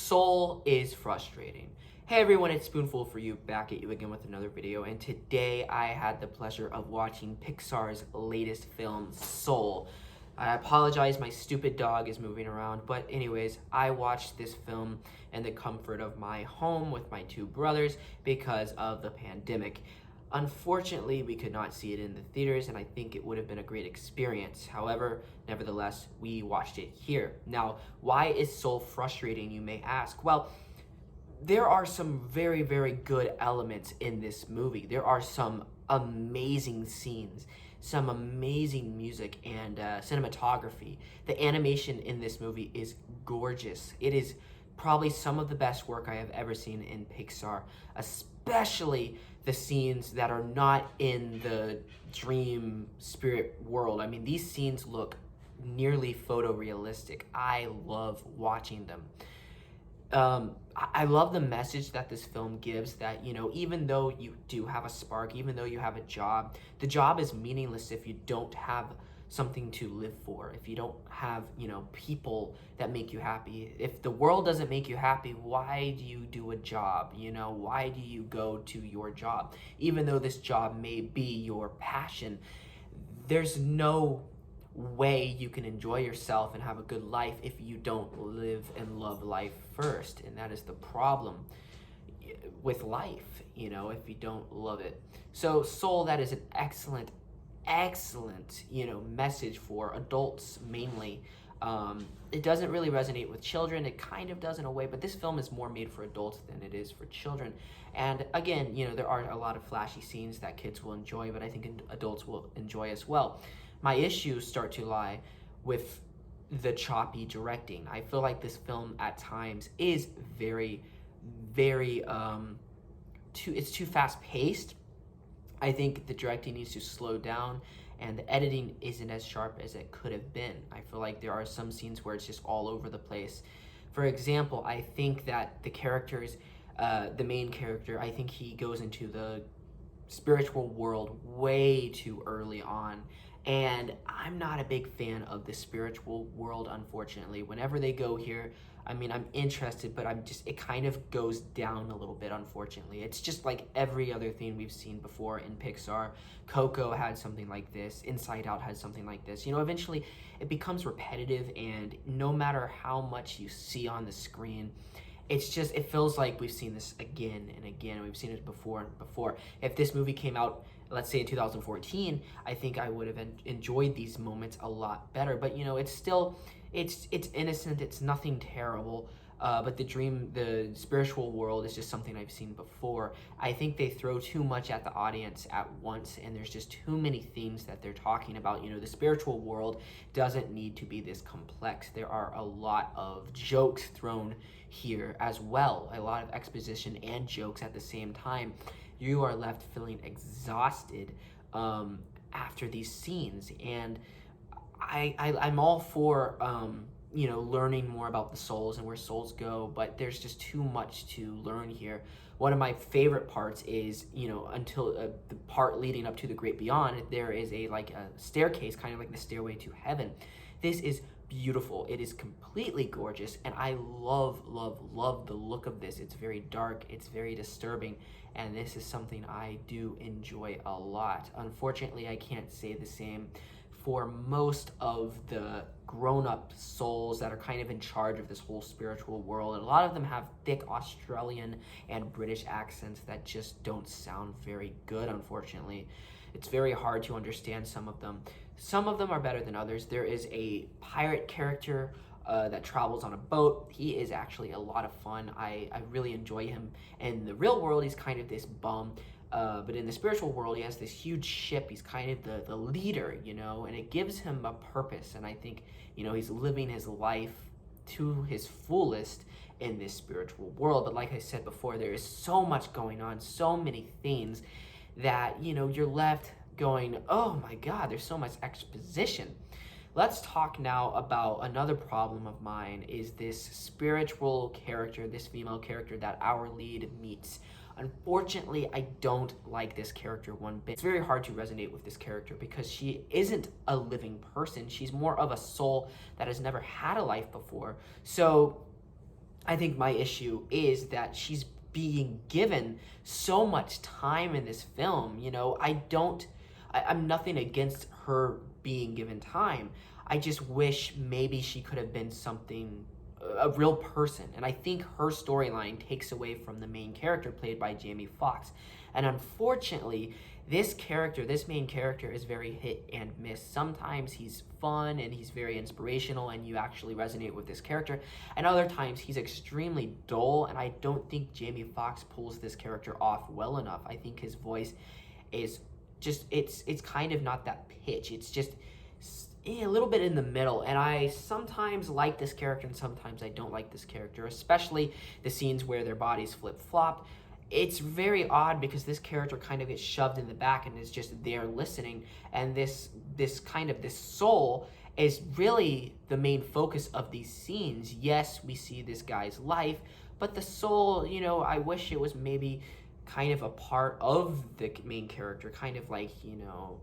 Soul is frustrating. Hey everyone, it's Spoonful for You, back at you again with another video, and today I had the pleasure of watching Pixar's latest film, Soul. I apologize, my stupid dog is moving around, but anyways, I watched this film in the comfort of my home with my two brothers because of the pandemic. Unfortunately, we could not see it in the theaters, and I think it would have been a great experience. However, nevertheless, we watched it here. Now, why is Soul frustrating, you may ask? Well, there are some very, very good elements in this movie. There are some amazing scenes, some amazing music and cinematography. The animation in this movie is gorgeous. It is probably some of the best work I have ever seen in Pixar, especially the scenes that are not in the dream spirit world. I mean, these scenes look nearly photorealistic. I love watching them. I love the message that this film gives, that, you know, even though you do have a spark, even though you have a job, the job is meaningless if you don't have something to live for, if you don't have, you know, people that make you happy. If the world doesn't make you happy, why do you do a job? You know, why do you go to your job? Even though this job may be your passion, there's no way you can enjoy yourself and have a good life if you don't live and love life first. And that is the problem with life, you know, if you don't love it. So Soul, that is an excellent, you know, message for adults mainly. It doesn't really resonate with children. It kind of does in a way, but this film is more made for adults than it is for children. And again, you know, there are a lot of flashy scenes that kids will enjoy, but I think adults will enjoy as well. My issues start to lie with the choppy directing. I feel like this film at times is very, it's too fast paced. I think the directing needs to slow down, and the editing isn't as sharp as it could have been. I feel like there are some scenes where it's just all over the place. For example, I think that the characters, the main character, I think he goes into the spiritual world way too early on. And I'm not a big fan of the spiritual world, unfortunately. Whenever they go here, I mean, I'm interested, but it kind of goes down a little bit, unfortunately. It's just like every other thing we've seen before in Pixar. Coco had something like this. Inside Out had something like this. You know, eventually it becomes repetitive, and no matter how much you see on the screen, it feels like we've seen this again and again. We've seen it before and before. If this movie came out, let's say in 2014, I think I would have enjoyed these moments a lot better. But, you know, it's still, it's innocent. It's nothing terrible. But the spiritual world is just something I've seen before. I think they throw too much at the audience at once, and there's just too many themes that they're talking about. You know, the spiritual world doesn't need to be this complex. There are a lot of jokes thrown here as well, a lot of exposition and jokes at the same time. You are left feeling exhausted after these scenes, and I'm all for you know, learning more about the souls and where souls go, but there's just too much to learn here. One of my favorite parts is, you know, until the part leading up to the great beyond, there is a staircase, kind of like the stairway to heaven. This is beautiful. It is completely gorgeous, and I love the look of this. It's very dark, it's very disturbing, and this is something I do enjoy a lot. Unfortunately, I can't say the same for most of the grown-up souls that are kind of in charge of this whole spiritual world. And a lot of them have thick Australian and British accents that just don't sound very good, unfortunately. It's very hard to understand some of them. Some of them are better than others. There is a pirate character that travels on a boat. He is actually a lot of fun. I really enjoy him. In the real world, he's kind of this bum. But in the spiritual world, he has this huge ship. He's kind of the leader, you know, and it gives him a purpose. And I think, you know, he's living his life to his fullest in this spiritual world. But like I said before, there is so much going on, so many things that, you know, you're left going, oh my God, there's so much exposition. Let's talk now about another problem of mine, is this spiritual character, this female character that our lead meets. Unfortunately, I don't like this character one bit. It's very hard to resonate with this character because she isn't a living person. She's more of a soul that has never had a life before. So I think my issue is that she's being given so much time in this film. You know, I'm nothing against her being given time. I just wish maybe she could have been something, a real person. And I think her storyline takes away from the main character played by Jamie Foxx. And unfortunately, this main character is very hit and miss. Sometimes he's fun and he's very inspirational and you actually resonate with this character. And other times he's extremely dull, and I don't think Jamie Foxx pulls this character off well enough. I think his voice is just, it's kind of not that pitch. It's just a little bit in the middle, and I sometimes like this character and sometimes I don't like this character, especially the scenes where their bodies flip-flop. It's very odd because this character kind of gets shoved in the back and is just there listening, and this soul is really the main focus of these scenes. Yes, we see this guy's life, but the soul, you know, I wish it was maybe kind of a part of the main character, kind of like, you know,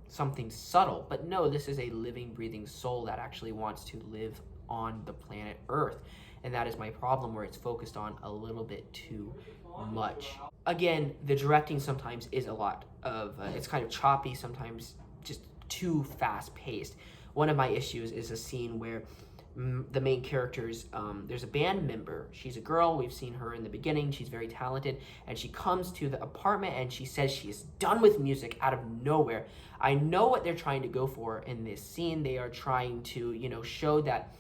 something subtle. But no, this is a living, breathing soul that actually wants to live on the planet Earth. And that is my problem, where it's focused on a little bit too much. Again, the directing sometimes is a lot of, it's kind of choppy, sometimes just too fast paced. One of my issues is a scene where the main characters, there's a band member. She's a girl. We've seen her in the beginning. She's very talented. And she comes to the apartment and she says she is done with music out of nowhere. I know what they're trying to go for in this scene. They are trying to, you know, show that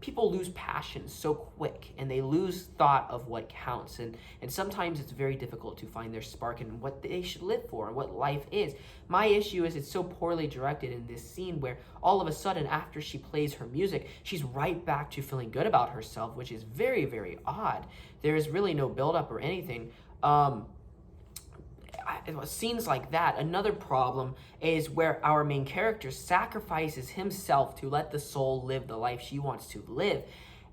people lose passion so quick and they lose thought of what counts, and sometimes it's very difficult to find their spark and what they should live for and what life is. My issue is it's so poorly directed in this scene where all of a sudden after she plays her music, she's right back to feeling good about herself, which is very, very odd. There is really no build-up or anything. Scenes like that. Another problem is where our main character sacrifices himself to let the soul live the life she wants to live,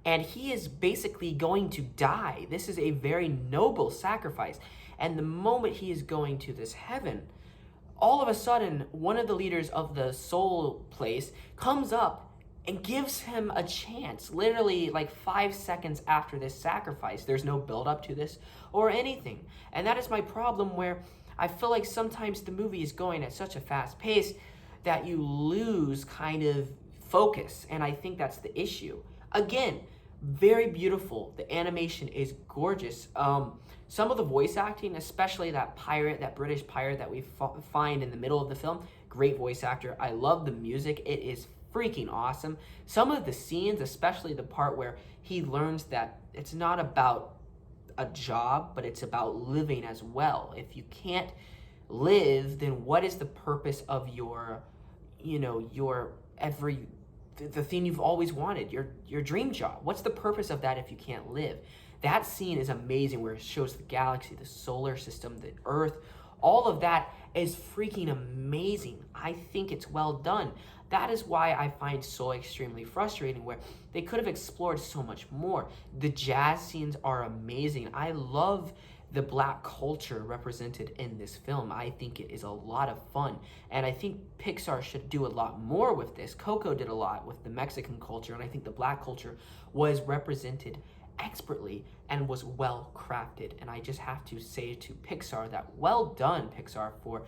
and he is basically going to die. This is a very noble sacrifice, and the moment he is going to this heaven, all of a sudden one of the leaders of the soul place comes up and gives him a chance, literally like 5 seconds after this sacrifice. There's no build up to this or anything. And that is my problem, where I feel like sometimes the movie is going at such a fast pace that you lose kind of focus. And I think that's the issue. Again, very beautiful. The animation is gorgeous. Some of the voice acting, especially that British pirate that we find in the middle of the film, great voice actor. I love the music. It is freaking awesome. Some of the scenes, especially the part where he learns that it's not about a job, but it's about living as well. If you can't live, then what is the purpose of your, you know, the thing you've always wanted, your dream job? What's the purpose of that if you can't live? That scene is amazing, where it shows the galaxy, the solar system, the Earth. All of that is freaking amazing. I think it's well done. That is why I find Soul extremely frustrating, where they could have explored so much more. The jazz scenes are amazing. I love the black culture represented in this film. I think it is a lot of fun, and I think Pixar should do a lot more with this. Coco did a lot with the Mexican culture, and I think the black culture was represented expertly and was well crafted. And I just have to say to Pixar that well done, Pixar, for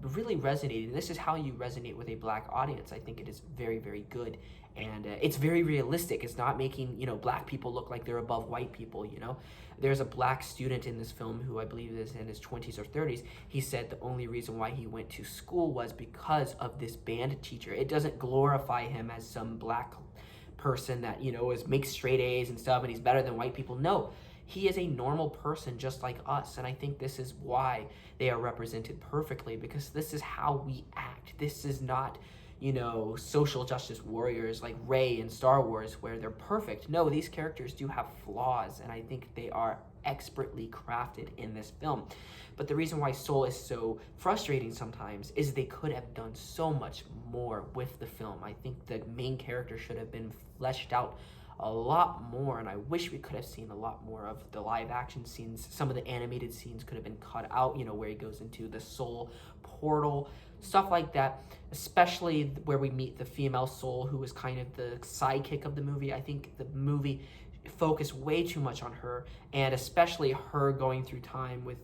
really resonating. This is how you resonate with a black audience. I think it is very, very good, and it's very realistic. It's not making, you know, black people look like they're above white people. You know, there's a black student in this film who I believe is in his 20s or 30s. He said the only reason why he went to school was because of this band teacher. It doesn't glorify him as some black person that, you know, makes straight A's and stuff and he's better than white people. No, he is a normal person just like us, and I think this is why they are represented perfectly, because this is how we act. This is not, you know, social justice warriors like Rey in Star Wars where they're perfect. No, these characters do have flaws, and I think they are expertly crafted in this film. But the reason why Soul is so frustrating sometimes is they could have done so much more with the film. I think the main character should have been fleshed out a lot more, and I wish we could have seen a lot more of the live action scenes. Some of the animated scenes could have been cut out, you know, where he goes into the soul portal, stuff like that, especially where we meet the female soul who is kind of the sidekick of the movie. I think the movie focus way too much on her, and especially her going through time with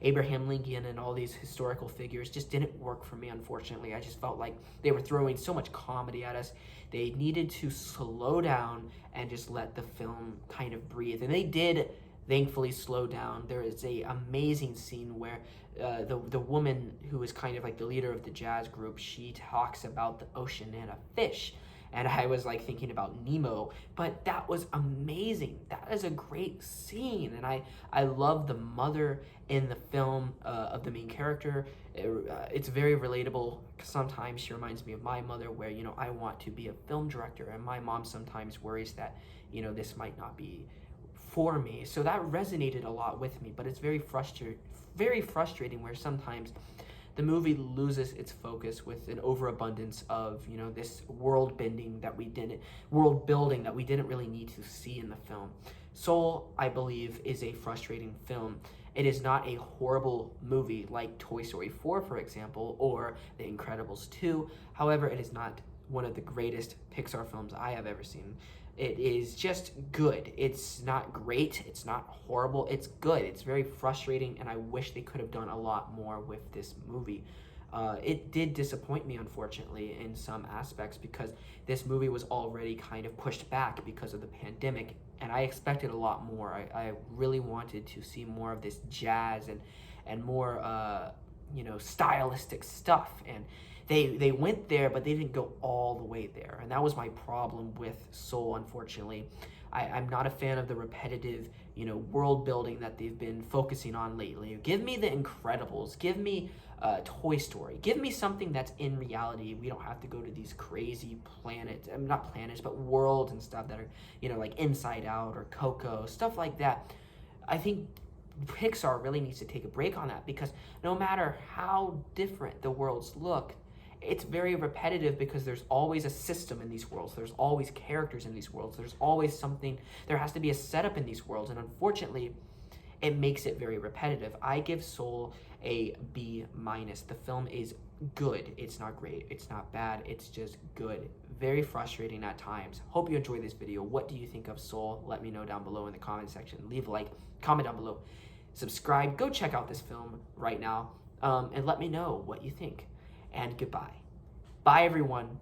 Abraham Lincoln and all these historical figures just didn't work for me, unfortunately. I just felt like they were throwing so much comedy at us. They needed to slow down and just let the film kind of breathe, and they did thankfully slow down. There is a amazing scene where the woman who is kind of like the leader of the jazz group, she talks about the ocean and a fish, and I was like thinking about Nemo, but that was amazing. That is a great scene, and I love the mother in the film of the main character. It's very relatable. Sometimes she reminds me of my mother, where I want to be a film director, and my mom sometimes worries that this might not be for me. So that resonated a lot with me, but it's very frustrating where sometimes the movie loses its focus with an overabundance of this world building that we didn't really need to see in the film. Soul, I believe, is a frustrating film. It is not a horrible movie like Toy Story 4, for example, or The Incredibles 2. However, it is not one of the greatest Pixar films I have ever seen. It is just good. It's not great. It's not horrible. It's good. It's very frustrating, and I wish they could have done a lot more with this movie. It did disappoint me, unfortunately, in some aspects, because this movie was already kind of pushed back because of the pandemic, and I expected a lot more. I really wanted to see more of this jazz and more stylistic stuff, and they went there, but they didn't go all the way there, and that was my problem with Soul, unfortunately. I'm not a fan of the repetitive, world building that they've been focusing on lately. Give me The Incredibles. Give me Toy Story. Give me something that's in reality. We don't have to go to these crazy planets, not planets, but worlds and stuff that are, like Inside Out or Coco, stuff like that. I think Pixar really needs to take a break on that, because no matter how different the worlds look, it's very repetitive, because there's always a system in these worlds. There's always characters in these worlds. There's always something. There has to be a setup in these worlds, and unfortunately, it makes it very repetitive. I give Soul a B-. The film is good. It's not great. It's not bad. It's just good. Very frustrating at times. Hope you enjoyed this video. What do you think of Soul? Let me know down below in the comment section. Leave a like, comment down below, subscribe. Go check out this film right now, and let me know what you think. And goodbye. Bye, everyone.